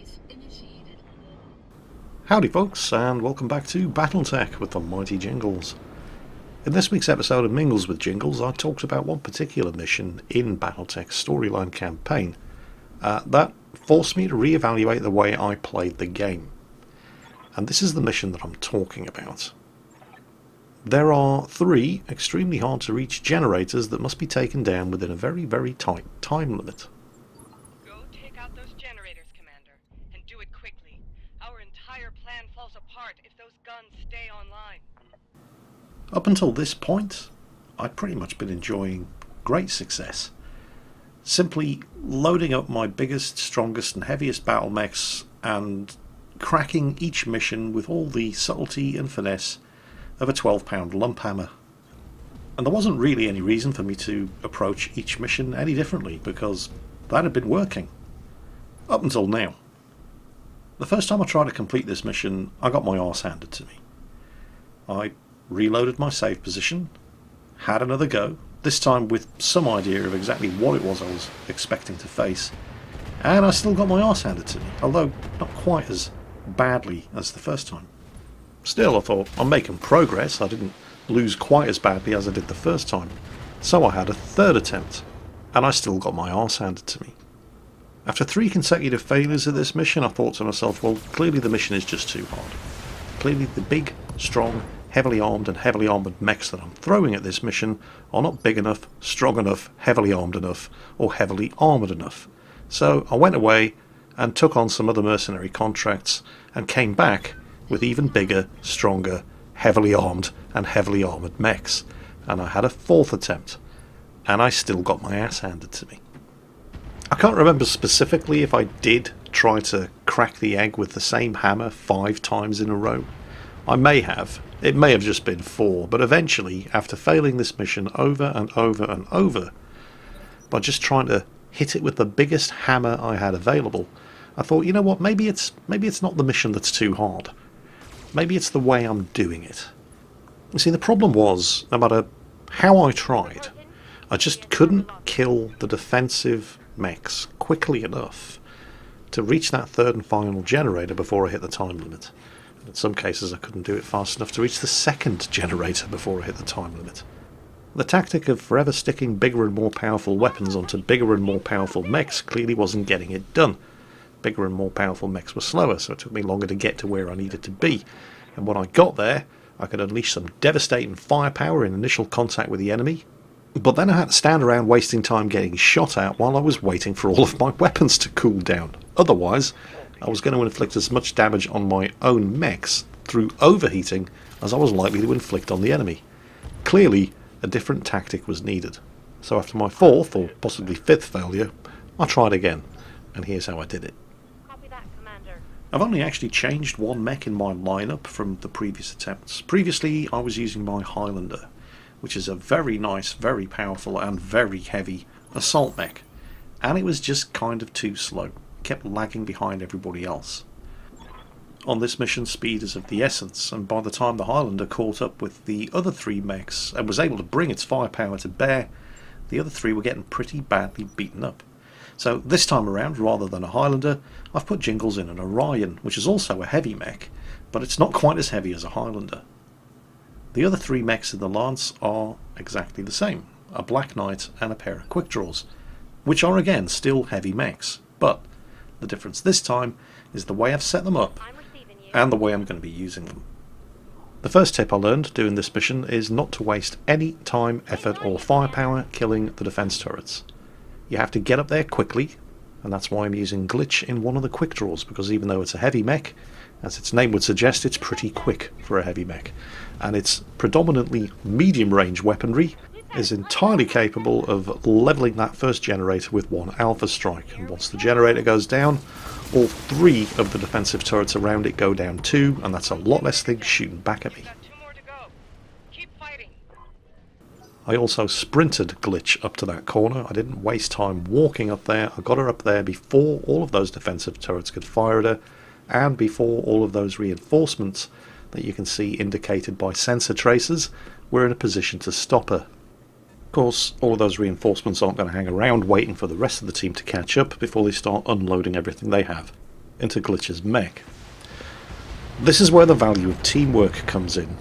enquiries initiated. Howdy folks, and welcome back to Battletech with the mighty Jingles. In this week's episode of Mingles with Jingles, I talked about one particular mission in Battletech's storyline campaign that forced me to reevaluate the way I played the game. And this is the mission that I'm talking about. There are 3 extremely hard to reach generators that must be taken down within a very, very tight time limit. Go take out those generators, Commander, and do it quickly. Our entire plan falls apart if those guns stay online. Up until this point, I'd pretty much been enjoying great success. Simply loading up my biggest, strongest and heaviest battle mechs and cracking each mission with all the subtlety and finesse of a 12-pound lump hammer. And there wasn't really any reason for me to approach each mission any differently, because that had been working. Up until now. The first time I tried to complete this mission, I got my arse handed to me. I reloaded my save position, had another go, this time with some idea of exactly what it was I was expecting to face, and I still got my arse handed to me, although not quite as badly as the first time. Still, I thought, I'm making progress. I didn't lose quite as badly as I did the first time. So I had a third attempt, and I still got my arse handed to me. After 3 consecutive failures of this mission, I thought to myself, well, clearly the mission is just too hard. Clearly the big, strong, heavily armed and heavily armoured mechs that I'm throwing at this mission are not big enough, strong enough, heavily armed enough, or heavily armoured enough. So I went away and took on some other mercenary contracts and came back with even bigger, stronger, heavily armed and heavily armoured mechs. And I had a 4th attempt, and I still got my ass handed to me. I can't remember specifically if I did try to crack the egg with the same hammer 5 times in a row. I may have. It may have just been 4, but eventually, after failing this mission over and over and over, by just trying to hit it with the biggest hammer I had available, I thought, you know what, maybe it's not the mission that's too hard. Maybe it's the way I'm doing it. You see, the problem was, no matter how I tried, I just couldn't kill the defensive mechs quickly enough to reach that 3rd and final generator before I hit the time limit. And in some cases I couldn't do it fast enough to reach the 2nd generator before I hit the time limit. The tactic of forever sticking bigger and more powerful weapons onto bigger and more powerful mechs clearly wasn't getting it done. Bigger and more powerful mechs were slower, so it took me longer to get to where I needed to be. And when I got there, I could unleash some devastating firepower in initial contact with the enemy, but then I had to stand around wasting time getting shot at while I was waiting for all of my weapons to cool down. Otherwise, I was going to inflict as much damage on my own mechs through overheating as I was likely to inflict on the enemy. Clearly, a different tactic was needed. So after my 4th, or possibly 5th failure, I tried again, and here's how I did it. I've only actually changed one mech in my lineup from the previous attempts. Previously I was using my Highlander, which is a very nice, very powerful and very heavy assault mech, and it was just kind of too slow. It kept lagging behind everybody else. On this mission, speed is of the essence, and by the time the Highlander caught up with the other 3 mechs and was able to bring its firepower to bear, the other 3 were getting pretty badly beaten up. So this time around, rather than a Highlander, I've put Jingles in an Orion, which is also a heavy mech, but it's not quite as heavy as a Highlander. The other 3 mechs in the Lance are exactly the same, a Black Knight and a pair of Quick Draws, which are again still heavy mechs, but the difference this time is the way I've set them up and the way I'm going to be using them. The first tip I learned doing this mission is not to waste any time, effort or firepower killing the defense turrets. You have to get up there quickly, and that's why I'm using Glitch in one of the Quick Draws, because even though it's a heavy mech, as its name would suggest, it's pretty quick for a heavy mech. And its predominantly medium range weaponry is entirely capable of levelling that first generator with 1 alpha strike, and once the generator goes down, all 3 of the defensive turrets around it go down too, and that's a lot less things shooting back at me. I also sprinted Glitch up to that corner. I didn't waste time walking up there. I got her up there before all of those defensive turrets could fire at her, and before all of those reinforcements that you can see indicated by sensor tracers were in a position to stop her. Of course, all of those reinforcements aren't going to hang around waiting for the rest of the team to catch up before they start unloading everything they have. into Glitch's mech. This is where the value of teamwork comes in.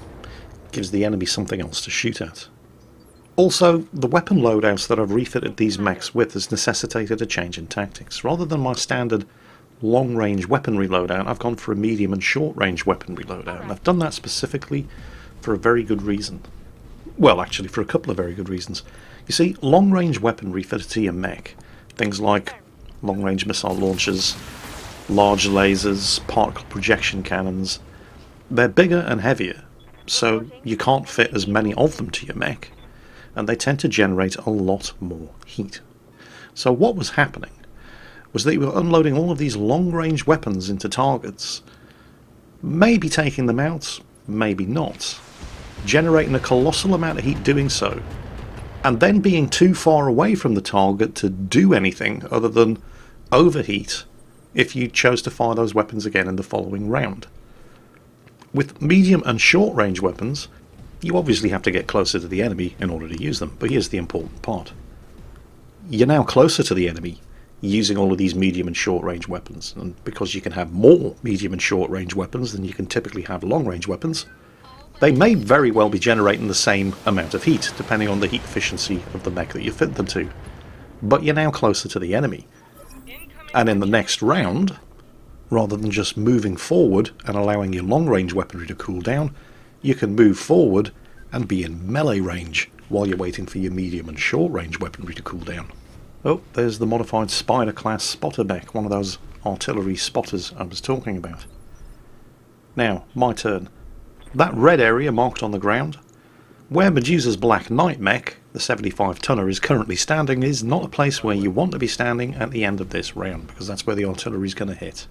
Gives the enemy something else to shoot at. Also, the weapon loadouts that I've refitted these mechs with has necessitated a change in tactics. Rather than my standard long-range weaponry loadout, I've gone for a medium and short-range weaponry loadout, and I've done that specifically for a very good reason. Well, actually, for a couple of very good reasons. You see, long-range weaponry for a tier mech, things like long-range missile launchers, large lasers, particle projection cannons, they're bigger and heavier, so you can't fit as many of them to your mech, and they tend to generate a lot more heat. So what was happening was that you were unloading all of these long-range weapons into targets, maybe taking them out, maybe not, generating a colossal amount of heat doing so, and then being too far away from the target to do anything other than overheat if you chose to fire those weapons again in the following round. With medium and short range weapons, you obviously have to get closer to the enemy in order to use them, but here's the important part. You're now closer to the enemy using all of these medium and short range weapons, and because you can have more medium and short range weapons than you can typically have long range weapons, they may very well be generating the same amount of heat, depending on the heat efficiency of the mech that you fit them to. But you're now closer to the enemy. And in the next round, rather than just moving forward and allowing your long-range weaponry to cool down, you can move forward and be in melee range while you're waiting for your medium and short-range weaponry to cool down. Oh, there's the modified Spider-class spotter mech, one of those artillery spotters I was talking about. Now, my turn. That red area marked on the ground, where Medusa's Black Knight mech, the 75-tonner, is currently standing, is not a place where you want to be standing at the end of this round, because that's where the artillery is going to hit.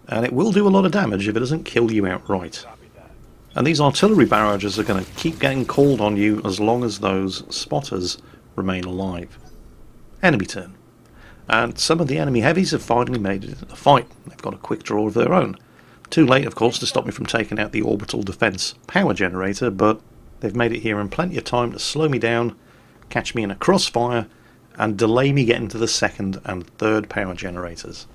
And it will do a lot of damage if it doesn't kill you outright. And these artillery barrages are going to keep getting called on you as long as those spotters remain alive. Enemy turn. And some of the enemy heavies have finally made it in the fight. They've got a quick draw of their own. Too late, of course, to stop me from taking out the orbital defense power generator, but they've made it here in plenty of time to slow me down, catch me in a crossfire, and delay me getting to the second and third power generators.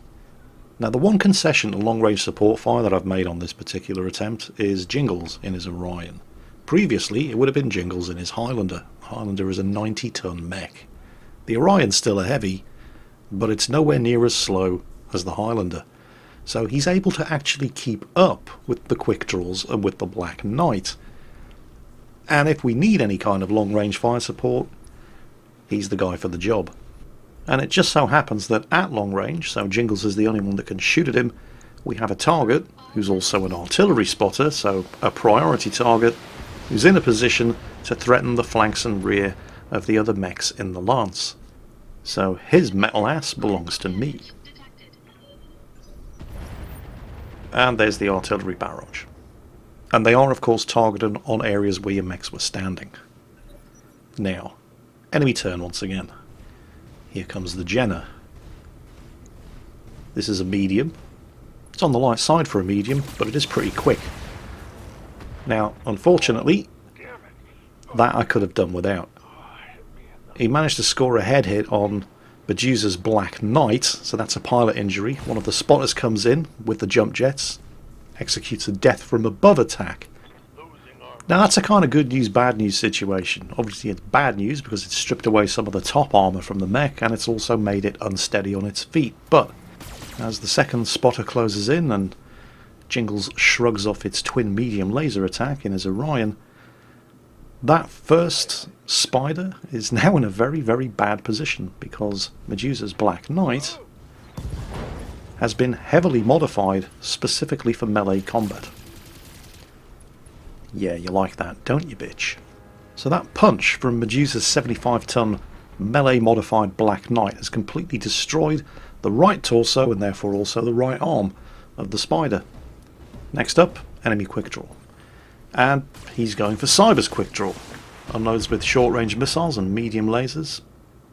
Now, the one concession to long-range support fire that I've made on this particular attempt is Jingles in his Orion. Previously, it would have been Jingles in his Highlander. Highlander is a 90-ton mech. The Orion's still a heavy, but it's nowhere near as slow as the Highlander. So he's able to actually keep up with the quick draws and with the Black Knight. And if we need any kind of long-range fire support, he's the guy for the job. And it just so happens that at long range, so Jingles is the only one that can shoot at him, we have a target who's also an artillery spotter, so a priority target, who's in a position to threaten the flanks and rear of the other mechs in the lance. So his metal ass belongs to me. And there's the artillery barrage. And they are of course targeted on areas where your mechs were standing. Now, enemy turn once again. Here comes the Jenner. This is a medium. It's on the light side for a medium, but it is pretty quick. Now, unfortunately, that I could have done without. He managed to score a head hit on Medusa's Black Knight, so that's a pilot injury. One of the spotters comes in with the jump jets, executes a death from above attack. Now that's a kind of good news, bad news situation. Obviously it's bad news because it's stripped away some of the top armour from the mech and it's also made it unsteady on its feet. But as the second spotter closes in and Jingles shrugs off its twin medium laser attack in his Orion, that first spider is now in a very, very bad position because Medusa's Black Knight has been heavily modified specifically for melee combat. Yeah, you like that, don't you, bitch? So that punch from Medusa's 75-ton melee-modified Black Knight has completely destroyed the right torso and therefore also the right arm of the spider. Next up, enemy quick draw. And he's going for Cyber's quick draw. Unloads with short-range missiles and medium lasers,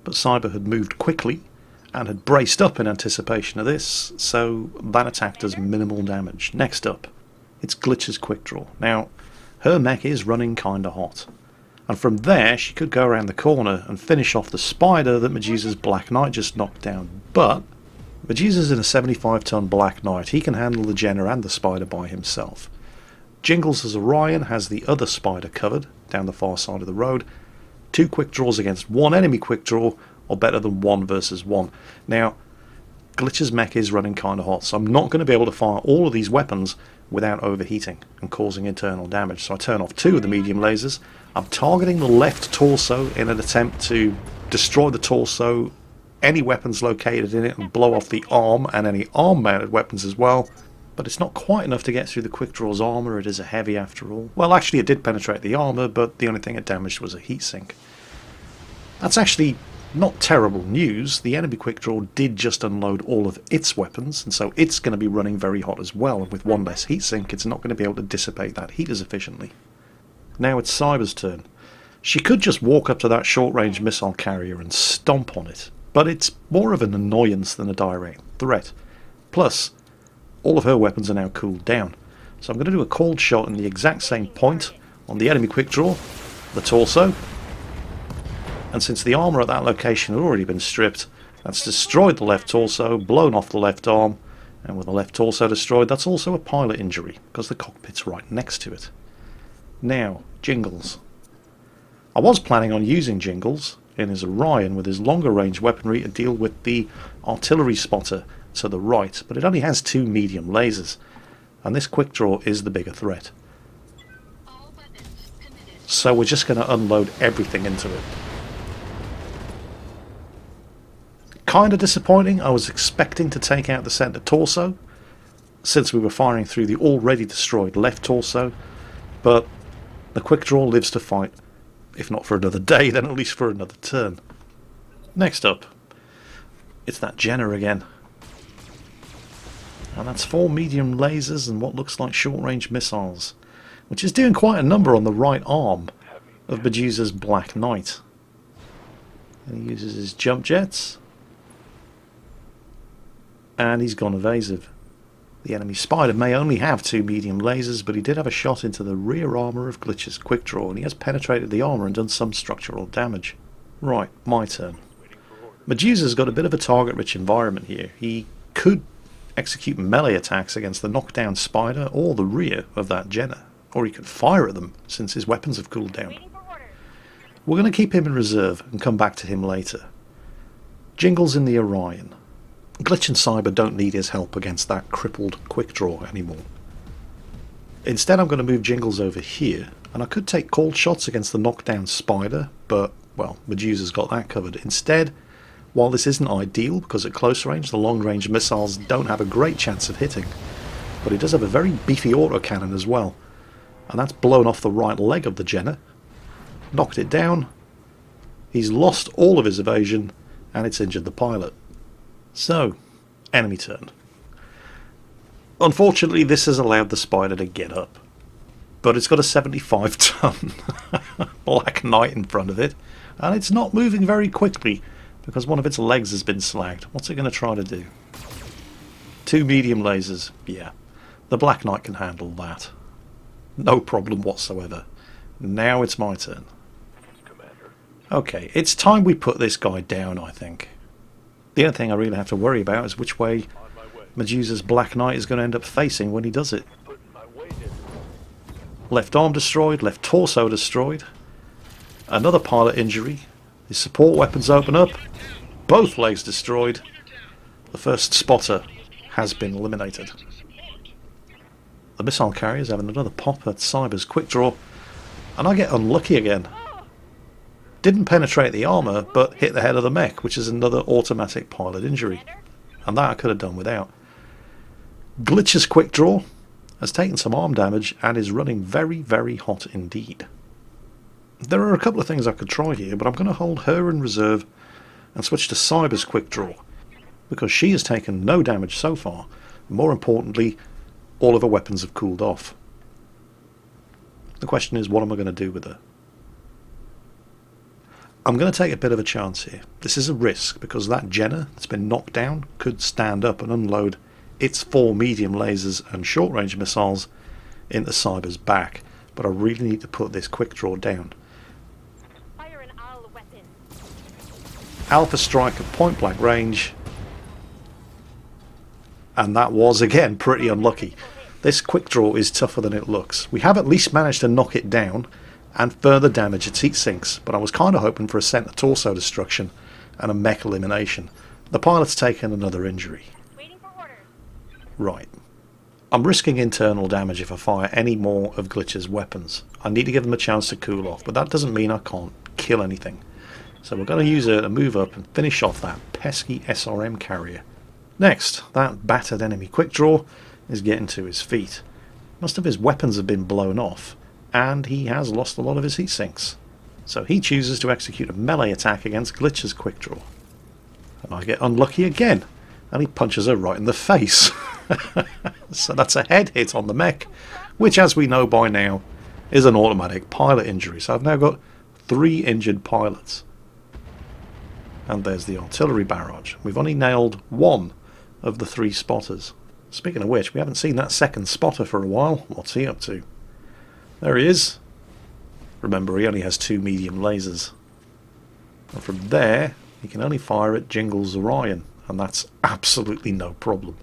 but Cyber had moved quickly and had braced up in anticipation of this, so that attack does minimal damage. Next up, it's Glitch's quick draw. Now, her mech is running kinda hot, and from there she could go around the corner and finish off the spider that Medusa's Black Knight just knocked down, but Medusa's in a 75-ton Black Knight. He can handle the Jenner and the Spider by himself. Jingles as Orion has the other Spider covered down the far side of the road. 2 quick draws against 1 enemy quick draw, or better than 1 versus 1. Now, Glitch's mech is running kind of hot, so I'm not going to be able to fire all of these weapons without overheating and causing internal damage. So I turn off 2 of the medium lasers. I'm targeting the left torso in an attempt to destroy the torso, any weapons located in it, and blow off the arm and any arm mounted weapons as well. But it's not quite enough to get through the quick draw's armour. It is a heavy after all. Well, actually it did penetrate the armour, but the only thing it damaged was a heatsink. That's actually not terrible news. The enemy quick draw did just unload all of its weapons, and so it's going to be running very hot as well, and with 1 less heatsink it's not going to be able to dissipate that heat as efficiently. Now it's Cyber's turn. She could just walk up to that short-range missile carrier and stomp on it, but it's more of an annoyance than a direct threat. Plus, all of her weapons are now cooled down, so I'm going to do a cold shot in the exact same point on the enemy quick draw, the torso, and since the armour at that location had already been stripped, that's destroyed the left torso, blown off the left arm, and with the left torso destroyed, that's also a pilot injury, because the cockpit's right next to it. Now, Jingles. I was planning on using Jingles in his Orion with his longer range weaponry to deal with the artillery spotter to the right, but it only has 2 medium lasers, and this quick draw is the bigger threat. So we're just going to unload everything into it. Kinda disappointing. I was expecting to take out the centre torso, since we were firing through the already destroyed left torso, but the quick draw lives to fight, if not for another day, then at least for another turn. Next up, it's that Jenner again. And that's 4 medium lasers and what looks like short-range missiles, which is doing quite a number on the right arm of Medusa's Black Knight. And he uses his jump jets, and he's gone evasive. The enemy Spider may only have 2 medium lasers, but he did have a shot into the rear armour of Glitch's quick draw, and he has penetrated the armour and done some structural damage. Right, my turn. Medusa's got a bit of a target-rich environment here. He could execute melee attacks against the knockdown Spider or the rear of that Jenner, or he could fire at them since his weapons have cooled down. We're going to keep him in reserve and come back to him later. Jingles in the Orion. Glitch and Cyber don't need his help against that crippled quick draw anymore. Instead I'm going to move Jingles over here, and I could take cold shots against the knockdown Spider, but, well, Medusa's got that covered. Instead, while this isn't ideal, because at close range the long-range missiles don't have a great chance of hitting, but he does have a very beefy autocannon as well, and that's blown off the right leg of the Jenner, knocked it down, he's lost all of his evasion, and it's injured the pilot. So, enemy turn. Unfortunately, this has allowed the Spider to get up, but it's got a 75-ton Black Knight in front of it, and it's not moving very quickly, because one of its legs has been slagged. What's it going to try to do? 2 medium lasers. Yeah, the Black Knight can handle that. No problem whatsoever. Now it's my turn. Okay, it's time we put this guy down, I think. The only thing I really have to worry about is which way Medusa's Black Knight is going to end up facing when he does it. Left arm destroyed, left torso destroyed. Another pilot injury. His support weapons open up. Both legs destroyed. The first spotter has been eliminated. The missile carrier's having another pop at Cyber's quick draw, and I get unlucky again. Didn't penetrate the armour, but hit the head of the mech, which is another automatic pilot injury. And that I could have done without. Glitch's quick draw has taken some arm damage and is running very, very hot indeed. There are a couple of things I could try here, but I'm going to hold her in reserve and switch to Cyber's quick draw, because she has taken no damage so far. More importantly, all of her weapons have cooled off. The question is, what am I going to do with her? I'm going to take a bit of a chance here. This is a risk, because that Jenner that's been knocked down could stand up and unload its 4 medium lasers and short-range missiles into Cyber's back, but I really need to put this quick draw down. Fire an weapon. Alpha strike at point blank range. And that was, again, pretty unlucky. This quick draw is tougher than it looks. We have at least managed to knock it down and further damage its heat sinks, but I was kind of hoping for a center torso destruction and a mech elimination. The pilot's taken another injury. Waiting for orders. Right. I'm risking internal damage if I fire any more of Glitch's weapons. I need to give them a chance to cool off, but that doesn't mean I can't kill anything. So we're going to use a move up and finish off that pesky SRM carrier. Next, that battered enemy quick draw is getting to his feet. Most of his weapons have been blown off, and he has lost a lot of his heat sinks. So he chooses to execute a melee attack against Glitch's quick draw. And I get unlucky again, and he punches her right in the face. So that's a head hit on the mech, which, as we know by now, is an automatic pilot injury. So I've now got 3 injured pilots. And there's the artillery barrage. We've only nailed 1 of the 3 spotters. Speaking of which, we haven't seen that second spotter for a while. What's he up to? There he is. Remember, he only has 2 medium lasers. And from there, he can only fire at Jingles Orion, and that's absolutely no problem.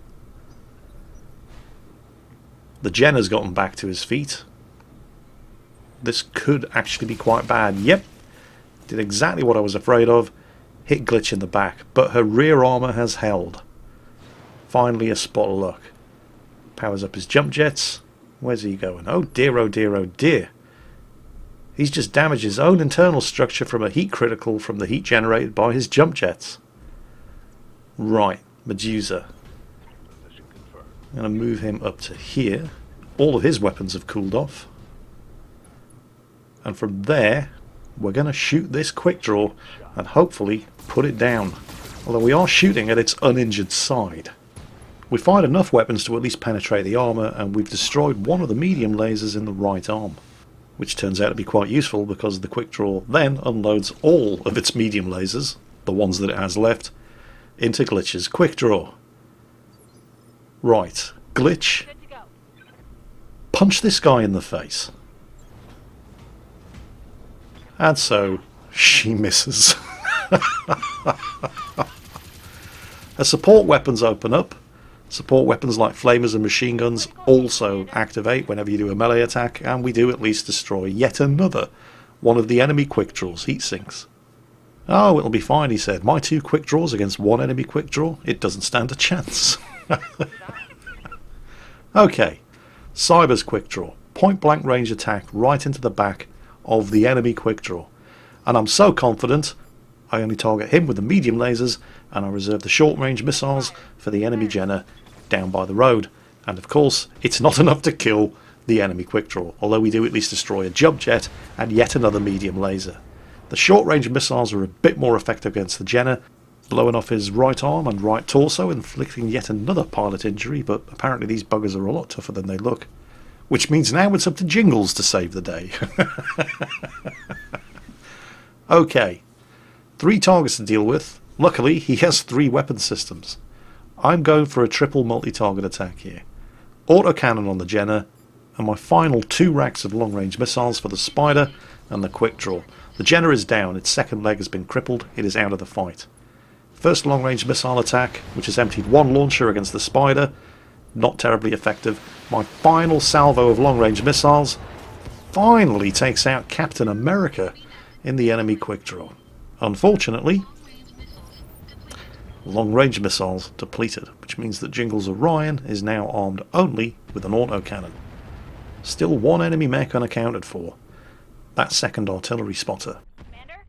The Jenner's gotten back to his feet. This could actually be quite bad. Yep, did exactly what I was afraid of. Hit Glitch in the back, but her rear armour has held. Finally a spot of luck. Powers up his jump jets. Where's he going? Oh dear, oh dear, oh dear. He's just damaged his own internal structure from a heat critical from the heat generated by his jump jets. Right, Medusa. I'm going to move him up to here. All of his weapons have cooled off. And from there, we're going to shoot this quick draw and hopefully put it down. Although we are shooting at its uninjured side. We fired enough weapons to at least penetrate the armour, and we've destroyed one of the medium lasers in the right arm. Which turns out to be quite useful because the quick draw then unloads all of its medium lasers, the ones that it has left, into Glitch's quick draw. Right, Glitch, Good to go. punch this guy in the face. And so, she misses. Her support weapons open up. Support weapons like flamers and machine guns also activate whenever you do a melee attack, and we do at least destroy yet another one of the enemy quick draws' heat sinks. Oh, it'll be fine, he said. My 2 quick draws against 1 enemy quick draw? It doesn't stand a chance. Okay, Cyber's quick draw. Point blank range attack right into the back of the enemy quick draw. And I'm so confident I only target him with the medium lasers, and I reserve the short range missiles for the enemy Jenner down by the road. And of course, it's not enough to kill the enemy quick draw, although we do at least destroy a jump jet and yet another medium laser. The short range missiles are a bit more effective against the Jenner, blowing off his right arm and right torso, inflicting yet another pilot injury, but apparently these buggers are a lot tougher than they look. Which means now it's up to Jingles to save the day. Okay, 3 targets to deal with. Luckily, he has 3 weapon systems. I'm going for a triple multi-target attack here. Autocannon on the Jenner, and my final 2 racks of long-range missiles for the Spider and the quick draw. The Jenner is down, its second leg has been crippled, it is out of the fight. First long-range missile attack, which has emptied 1 launcher against the Spider, not terribly effective. My final salvo of long-range missiles finally takes out Captain America in the enemy quick draw. Unfortunately, long-range missiles depleted, which means that Jingles Orion is now armed only with an autocannon. Still 1 enemy mech unaccounted for. That second artillery spotter. Commander?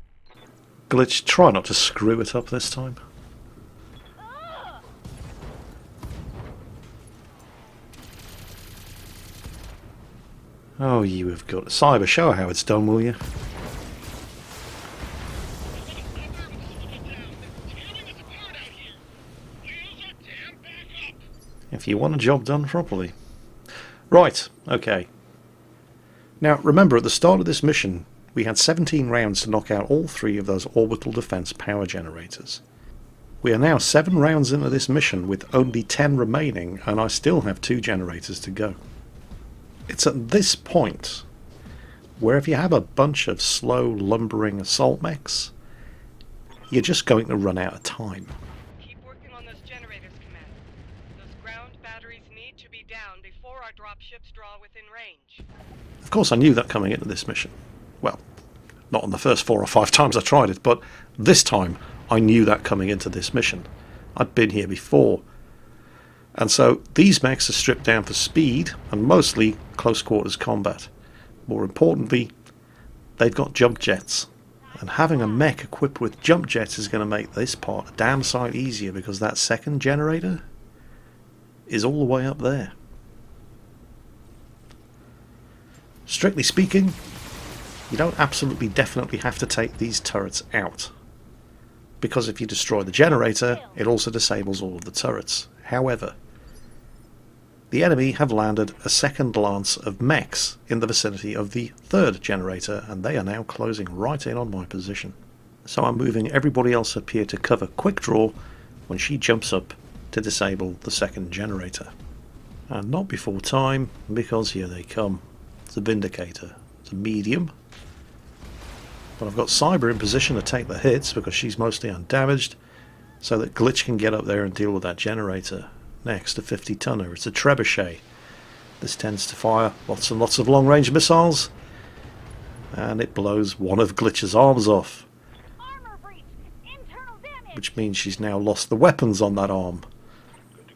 Glitch, try not to screw it up this time. Oh, you have got... Cyber, show how it's done, will you? If you want a job done properly. Right, okay. Now, remember, at the start of this mission, we had 17 rounds to knock out all 3 of those orbital defense power generators. We are now 7 rounds into this mission with only 10 remaining, and I still have 2 generators to go. It's at this point where if you have a bunch of slow, lumbering assault mechs, you're just going to run out of time. Keep working on those generators, Commander. Those ground enquiries need to be down before our dropships draw within range. Of course I knew that coming into this mission. Well, not on the first 4 or 5 times I tried it, but this time I knew that coming into this mission. I'd been here before. And so these mechs are stripped down for speed and mostly close quarters combat. More importantly, they've got jump jets. And having a mech equipped with jump jets is going to make this part a damn sight easier, because that second generator is all the way up there. Strictly speaking, you don't absolutely definitely have to take these turrets out, because if you destroy the generator, it also disables all of the turrets. However, the enemy have landed a second lance of mechs in the vicinity of the third generator, and they are now closing right in on my position. So I'm moving everybody else up here to cover quick draw when she jumps up to disable the second generator. And not before time, because here they come. It's a Vindicator. It's a medium. But I've got Cyber in position to take the hits because she's mostly undamaged, so that Glitch can get up there and deal with that generator. Next, a 50-tonner. It's a trebuchet. This tends to fire lots and lots of long-range missiles, and it blows one of Glitch's arms off, which means she's now lost the weapons on that arm.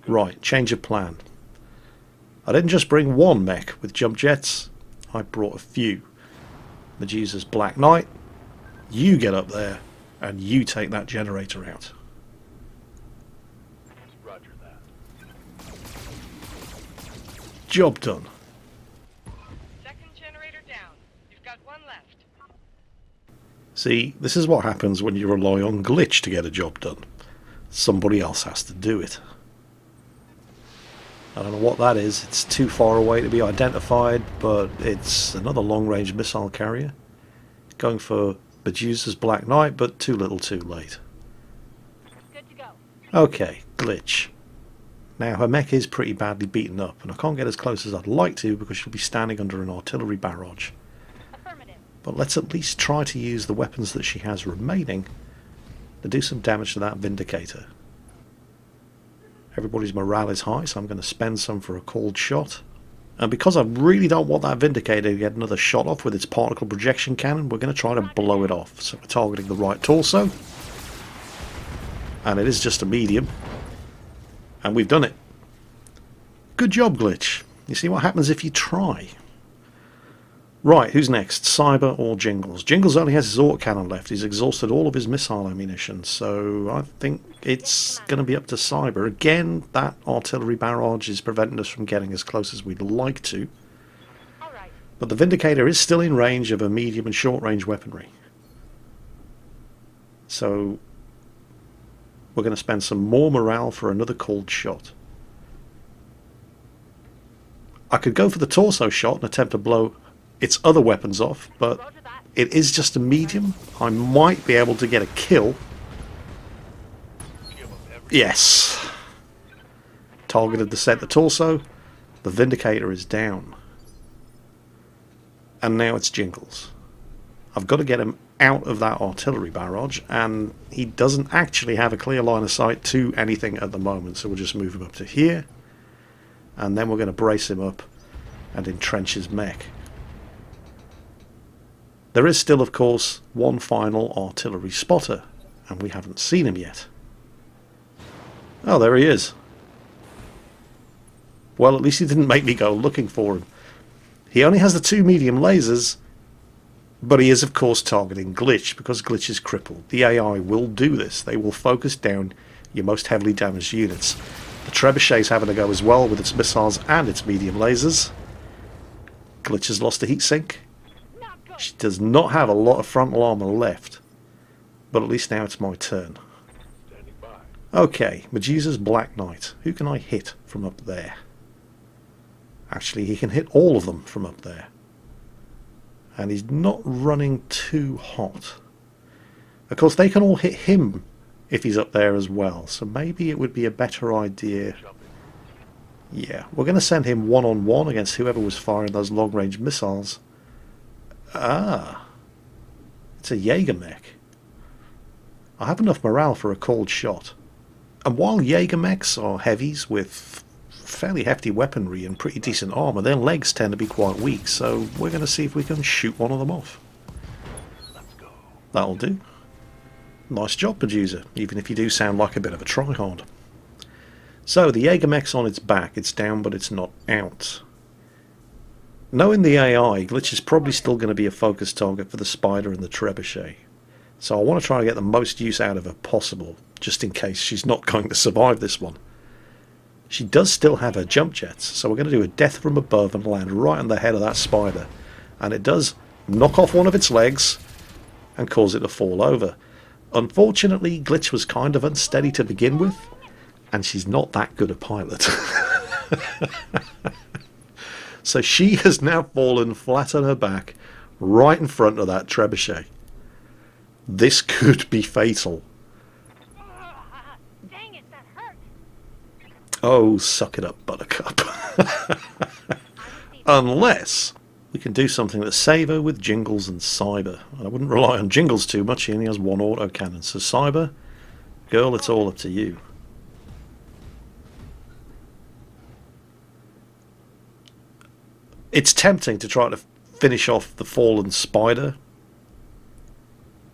Right, change of plan. I didn't just bring one mech with jump jets, I brought a few. Medusa's Black Knight, you get up there and you take that generator out. Roger that. Job done. Second generator down. You've got one left. See, this is what happens when you rely on Glitch to get a job done. Somebody else has to do it. I don't know what that is. It's too far away to be identified, but it's another long-range missile carrier. Going for Medusa's Black Knight, but too little too late. Good to go. Okay, Glitch. Now her mech is pretty badly beaten up, and I can't get as close as I'd like to because she'll be standing under an artillery barrage. Affirmative. But let's at least try to use the weapons that she has remaining to do some damage to that Vindicator. Everybody's morale is high, so I'm going to spend some for a cold shot. And because I really don't want that Vindicator to get another shot off with its particle projection cannon, we're going to try to blow it off. So we're targeting the right torso. And it is just a medium. And we've done it. Good job, Glitch. You see what happens if you try. Right, who's next? Cyber or Jingles? Jingles only has his autocannon left. He's exhausted all of his missile ammunition. So I think it's going to be up to Cyber. Again, that artillery barrage is preventing us from getting as close as we'd like to. All right. But the Vindicator is still in range of a medium and short range weaponry. So we're going to spend some more morale for another cold shot. I could go for the torso shot and attempt to blow its other weapons off, but Roger that. it is just a medium. I might be able to get a kill. Yes. Targeted the center torso. The Vindicator is down. And now it's Jingles. I've got to get him out of that artillery barrage, and he doesn't actually have a clear line of sight to anything at the moment, so we'll just move him up to here, and then we're going to brace him up and entrench his mech. There is still, of course, one final artillery spotter, and we haven't seen him yet. Oh, there he is. Well, at least he didn't make me go looking for him. He only has the 2 medium lasers, but he is, of course, targeting Glitch, because Glitch is crippled. The AI will do this. They will focus down your most heavily damaged units. The Trebuchet's having to go as well with its missiles and its medium lasers. Glitch has lost a heatsink. She does not have a lot of frontal armor left, but at least now it's my turn. Okay, Medusa's Black Knight. Who can I hit from up there? Actually, he can hit all of them from up there. And he's not running too hot. Of course, they can all hit him if he's up there as well, so maybe it would be a better idea. Yeah, we're going to send him one-on-one against whoever was firing those long-range missiles. Ah, it's a Jaeger mech. I have enough morale for a cold shot. And while Jaeger mechs are heavies with fairly hefty weaponry and pretty decent armour. Their legs tend to be quite weak, so we're going to see if we can shoot one of them off. Let's go. That'll do. Nice job, Medusa, even if you do sound like a bit of a tryhard. So, the Jaeger-mech's on its back. It's down, but it's not out. Knowing the AI, Glitch is probably still going to be a focus target for the Spider and the Trebuchet. So I want to try to get the most use out of her possible, just in case she's not going to survive this one. She does still have her jump jets, so we're going to do a death from above and land right on the head of that Spider. And it does knock off one of its legs and cause it to fall over. Unfortunately, Glitch was kind of unsteady to begin with, and she's not that good a pilot. So she has now fallen flat on her back, right in front of that Trebuchet. This could be fatal. Dang it, that hurt. Oh, suck it up, Buttercup. Unless we can do something to save her with Jingles and Cyber. I wouldn't rely on Jingles too much, he only has one autocannon. So Cyber, girl, it's all up to you. It's tempting to try to finish off the fallen Spider,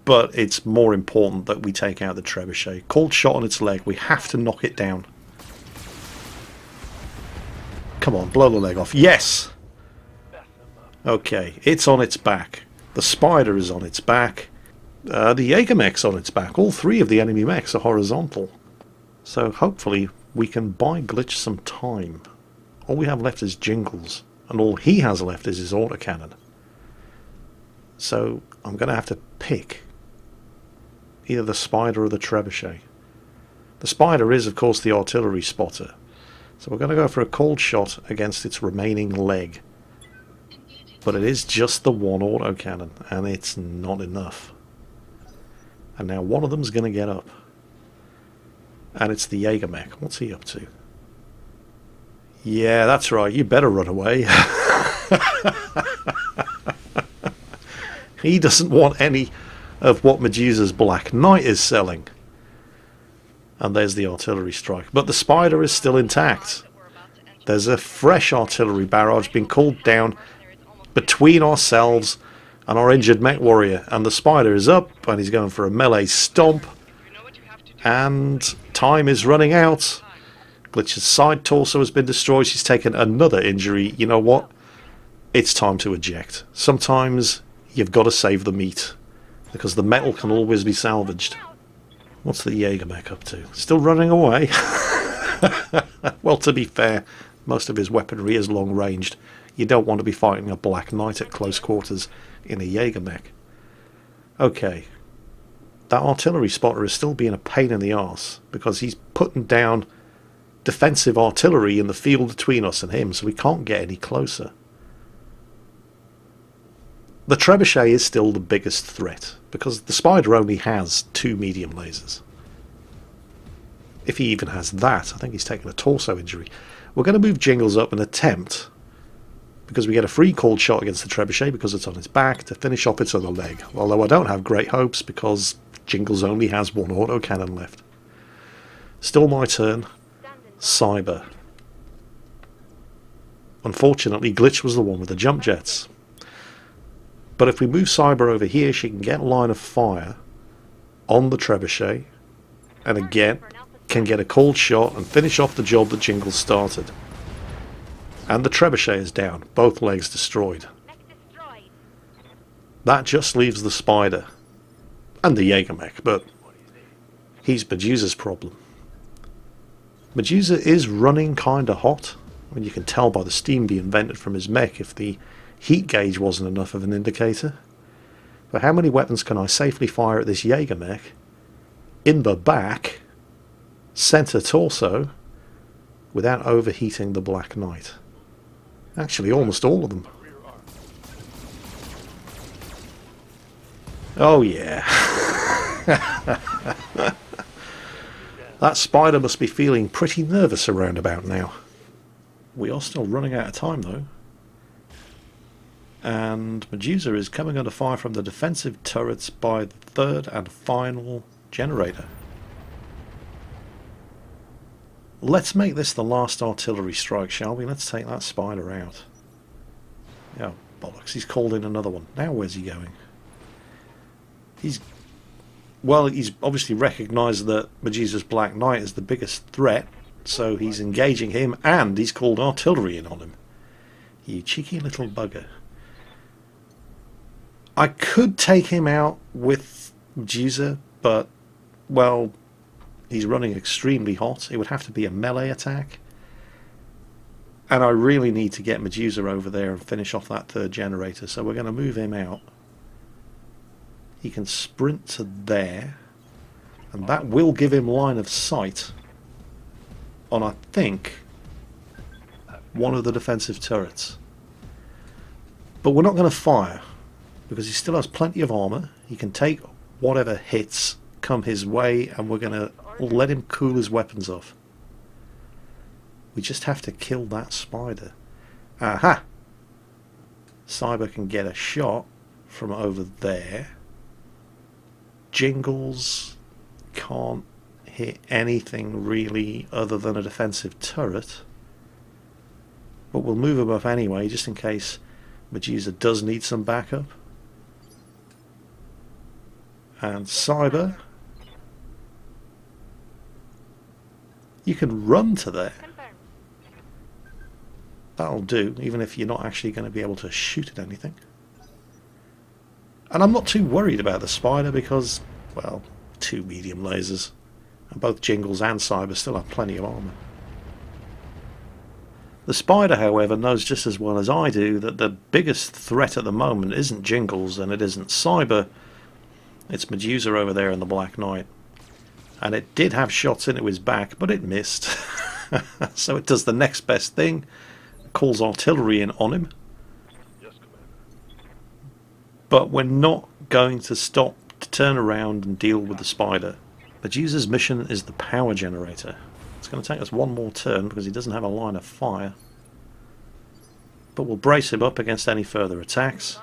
but it's more important that we take out the Trebuchet. Cold shot on its leg, we have to knock it down. Come on, blow the leg off. Yes! Okay, it's on its back. The Spider is on its back. The Jaeger-mech's on its back. All three of the enemy mechs are horizontal. So hopefully we can buy Glitch some time. All we have left is Jingles. And all he has left is his autocannon. So I'm going to have to pick either the Spider or the Trebuchet. The Spider is, of course, the artillery spotter. So we're going to go for a cold shot against its remaining leg. But it is just the one autocannon, and it's not enough. And now one of them's going to get up. And it's the Jaeger-mech. What's he up to? Yeah, that's right. You better run away. He doesn't want any of what Medusa's Black Knight is selling. And there's the artillery strike. But the Spider is still intact. There's a fresh artillery barrage being called down between ourselves and our injured mech warrior. And the Spider is up, and he's going for a melee stomp. And time is running out. Glitch's side torso has been destroyed. She's taken another injury. You know what? It's time to eject. Sometimes you've got to save the meat, because the metal can always be salvaged. What's the Jaeger-mech up to? Still running away? Well, to be fair, most of his weaponry is long-ranged. You don't want to be fighting a Black Knight at close quarters in a Jaeger-mech. Okay. That artillery spotter is still being a pain in the arse, because he's putting down defensive artillery in the field between us and him, so we can't get any closer. The Trebuchet is still the biggest threat, because the Spider only has 2 medium lasers. If he even has that, I think he's taken a torso injury. We're going to move Jingles up and attempt, because we get a free cold shot against the Trebuchet because it's on its back, to finish off its other leg. Although I don't have great hopes, because Jingles only has one autocannon left. Still my turn. Cyber. Unfortunately, Glitch was the one with the jump jets. But if we move Cyber over here, she can get line of fire on the Trebuchet, and again can get a cold shot and finish off the job that Jingles started. And the Trebuchet is down, both legs destroyed. That just leaves the Spider and the Jaeger-mech, but he's Medusa's problem. Medusa is running kinda hot. I mean, you can tell by the steam being vented from his mech if the heat gauge wasn't enough of an indicator. But how many weapons can I safely fire at this Jaeger-mech in the back, center torso, without overheating the Black Knight? Actually, almost all of them. Oh yeah. That Spider must be feeling pretty nervous around about now. We are still running out of time though. And Medusa is coming under fire from the defensive turrets by the third and final generator. Let's make this the last artillery strike, shall we? Let's take that spider out. Oh, bollocks. He's called in another one. Now where's he going? He's obviously recognised that Medusa's Black Knight is the biggest threat, so he's engaging him, and he's called artillery in on him. You cheeky little bugger. I could take him out with Medusa, but, well, he's running extremely hot. It would have to be a melee attack. And I really need to get Medusa over there and finish off that third generator, so we're going to move him out. He can sprint to there, and that will give him line of sight on, I think, one of the defensive turrets. But we're not going to fire, because he still has plenty of armour. He can take whatever hits come his way, and we're going to let him cool his weapons off. We just have to kill that spider. Aha! Cyber can get a shot from over there. Jingles can't hit anything really other than a defensive turret. But we'll move him up anyway, just in case Medusa does need some backup. And Cyber, you can run to there. That'll do, even if you're not actually going to be able to shoot at anything. And I'm not too worried about the spider because, well, 2 medium lasers. And both Jingles and Cyber still have plenty of armour. The spider, however, knows just as well as I do that the biggest threat at the moment isn't Jingles and it isn't Cyber. It's Medusa over there in the Black Knight. And it did have shots into his back, but it missed. So it does the next best thing. It calls artillery in on him. But we're not going to stop to turn around and deal with the spider. Medusa's mission is the power generator. It's going to take us one more turn because he doesn't have a line of fire. But we'll brace him up against any further attacks.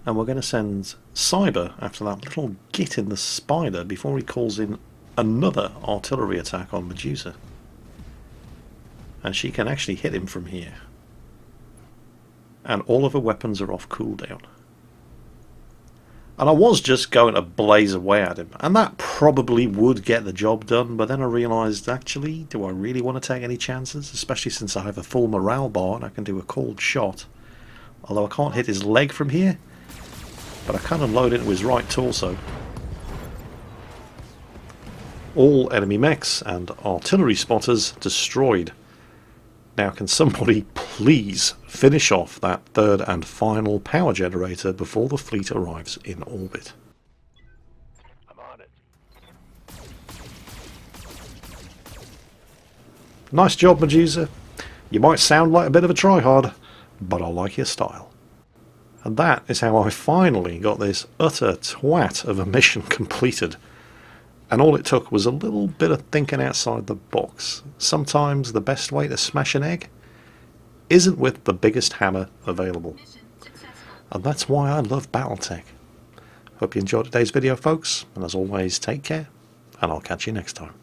And we're going to send Cyber after that little git in the spider before he calls in another artillery attack on Medusa. And she can actually hit him from here. And all of her weapons are off cooldown. And I was just going to blaze away at him, and that probably would get the job done, but then I realised, actually, do I really want to take any chances? Especially since I have a full morale bar and I can do a cold shot. Although I can't hit his leg from here, but I can unload into his right torso. All enemy mechs and artillery spotters destroyed. Now can somebody please finish off that third and final power generator before the fleet arrives in orbit? I'm on it. Nice job, Medusa. You might sound like a bit of a tryhard, but I like your style. And that is how I finally got this utter twat of a mission completed. And all it took was a little bit of thinking outside the box. Sometimes the best way to smash an egg isn't with the biggest hammer available. And that's why I love Battletech. Hope you enjoyed today's video, folks, and as always, take care, and I'll catch you next time.